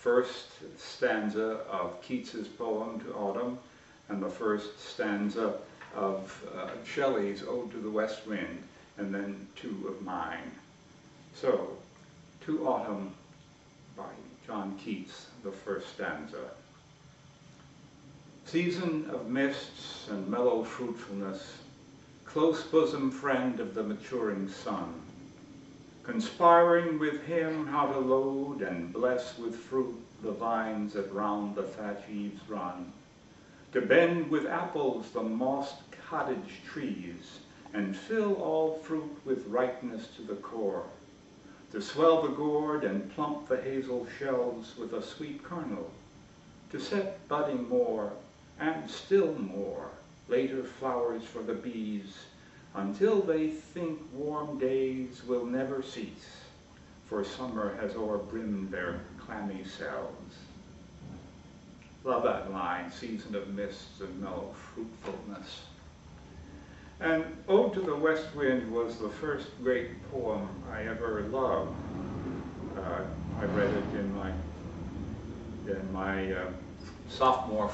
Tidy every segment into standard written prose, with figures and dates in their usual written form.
first stanza of Keats's poem to Autumn and the first stanza of Shelley's Ode to the West Wind, and then two of mine. So, To Autumn by John Keats, the first stanza. Season of mists and mellow fruitfulness, close bosom friend of the maturing sun, conspiring with him how to load and bless with fruit the vines that round the thatch eaves run, to bend with apples the mossed cottage trees, and fill all fruit with ripeness to the core, to swell the gourd and plump the hazel shells with a sweet kernel, to set budding more, and still more, later flowers for the bees, until they think warm days will never cease, for summer has o'erbrimmed their clammy cells. Love that line, season of mists and mellow fruitfulness. And Ode to the West Wind was the first great poem I ever loved. I read it in my sophomore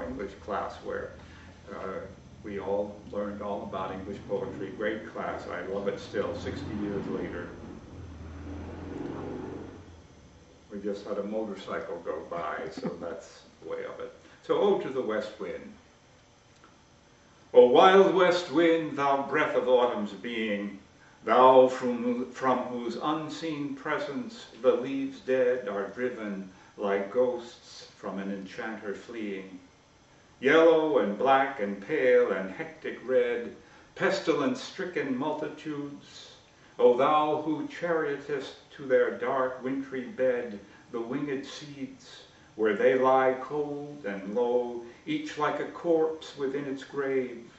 English class, where we all learned all about English poetry. Great class. I love it still, 60 years later. We just had a motorcycle go by, so that's the way of it. So, Ode to the West Wind. O wild west wind, thou breath of autumn's being, thou from whose unseen presence the leaves dead are driven like ghosts from an enchanter fleeing. Yellow and black and pale and hectic red, pestilence-stricken multitudes, O thou who chariotest to their dark wintry bed the winged seeds, where they lie cold and low, each like a corpse within its grave,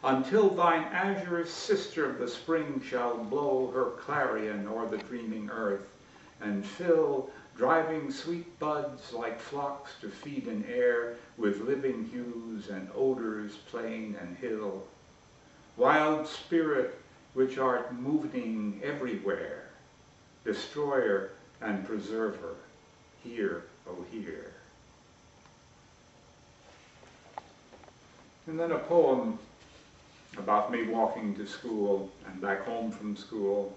until thine azure sister of the spring shall blow her clarion o'er the dreaming earth, and fill driving sweet buds like flocks to feed in air with living hues and odors plain and hill. Wild spirit, which art moving everywhere, destroyer and preserver, hear, O hear. And then a poem about me walking to school and back home from school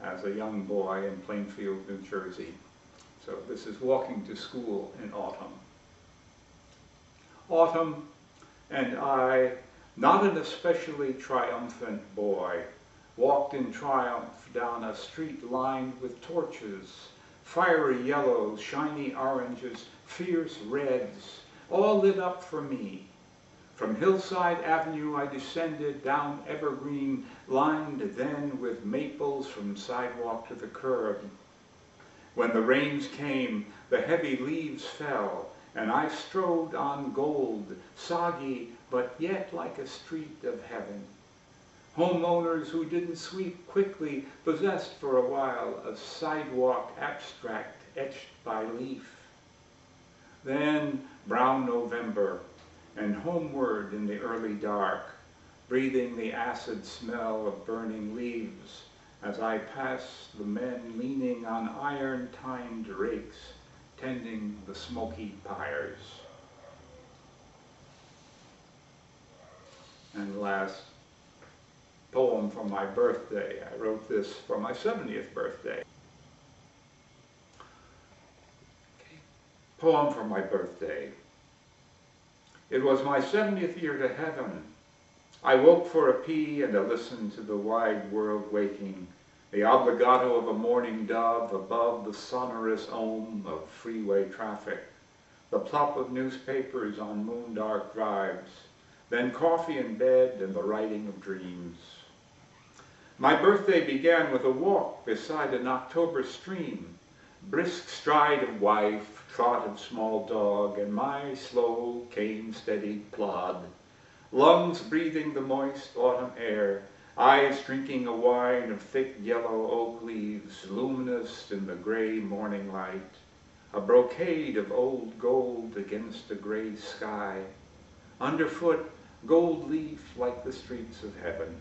as a young boy in Plainfield, New Jersey. So this is Walking to School in Autumn. Autumn and I, not an especially triumphant boy, walked in triumph down a street lined with torches, fiery yellows, shiny oranges, fierce reds, all lit up for me. From Hillside Avenue I descended down Evergreen, lined then with maples from sidewalk to the curb. When the rains came, the heavy leaves fell, and I strode on gold, soggy, but yet like a street of heaven. Homeowners who didn't sweep quickly possessed for a while a sidewalk abstract etched by leaf. Then brown November, and homeward in the early dark, breathing the acid smell of burning leaves, as I passed the men leaning on iron-tined rakes, tending the smoky pyres. And last, poem for my birthday. I wrote this for my 70th birthday. Poem for my birthday. It was my 70th year to heaven. I woke for a pee and a listen to the wide world waking, the obligato of a morning dove above the sonorous ohm of freeway traffic, the plop of newspapers on moon-dark drives, then coffee in bed and the writing of dreams. My birthday began with a walk beside an October stream, brisk stride of wife, trot of small dog, and my slow, cane-steadied plod, lungs breathing the moist autumn air, eyes drinking a wine of thick yellow oak leaves, luminous in the gray morning light, a brocade of old gold against a gray sky, underfoot gold leaf like the streets of heaven.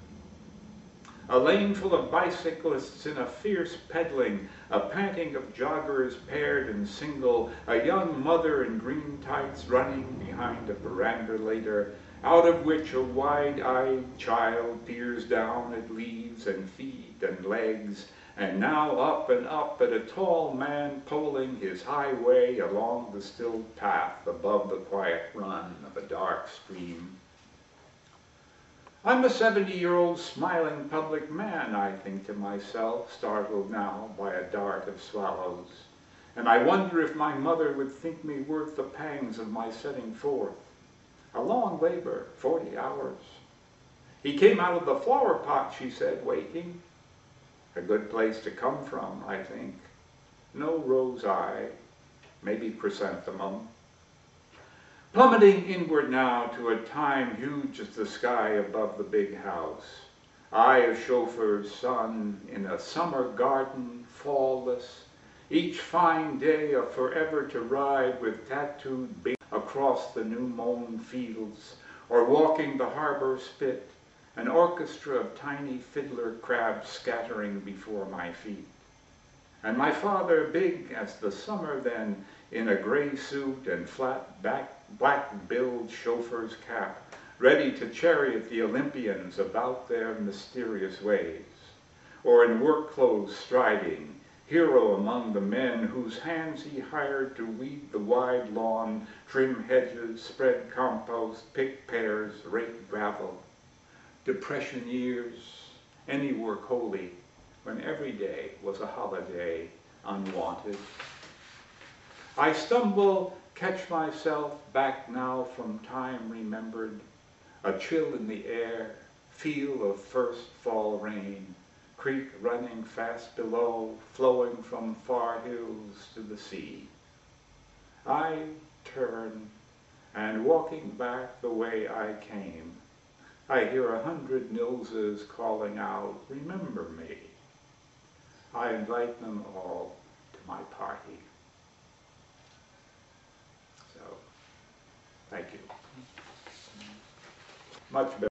A lane full of bicyclists in a fierce pedaling, a panting of joggers paired and single, a young mother in green tights running behind a perambulator, out of which a wide-eyed child peers down at leaves and feet and legs, and now up and up at a tall man poling his highway along the still path above the quiet run of a dark stream. I'm a 70-year-old smiling public man, I think to myself, startled now by a dart of swallows. And I wonder if my mother would think me worth the pangs of my setting forth. A long labor, 40 hours. He came out of the flower pot, she said, waking. A good place to come from, I think. No rose eye, maybe chrysanthemum. Plummeting inward now to a time huge as the sky above the big house. I, a chauffeur's son, in a summer garden, fallless, each fine day a forever to ride with tattooed big across the new-mown fields, or walking the harbor spit, an orchestra of tiny fiddler crabs scattering before my feet. And my father, big as the summer then, in a gray suit and flat black-billed chauffeur's cap, ready to chariot the Olympians about their mysterious ways, or in work clothes striding, hero among the men whose hands he hired to weed the wide lawn, trim hedges, spread compost, pick pears, rake gravel. Depression years, any work holy, when every day was a holiday, unwanted. I stumble, catch myself back now from time remembered, a chill in the air, feel of first fall rain, creek running fast below, flowing from far hills to the sea. I turn, and walking back the way I came, I hear 100 Nilses calling out, remember me. I invite them all to my party. So, thank you. Much better.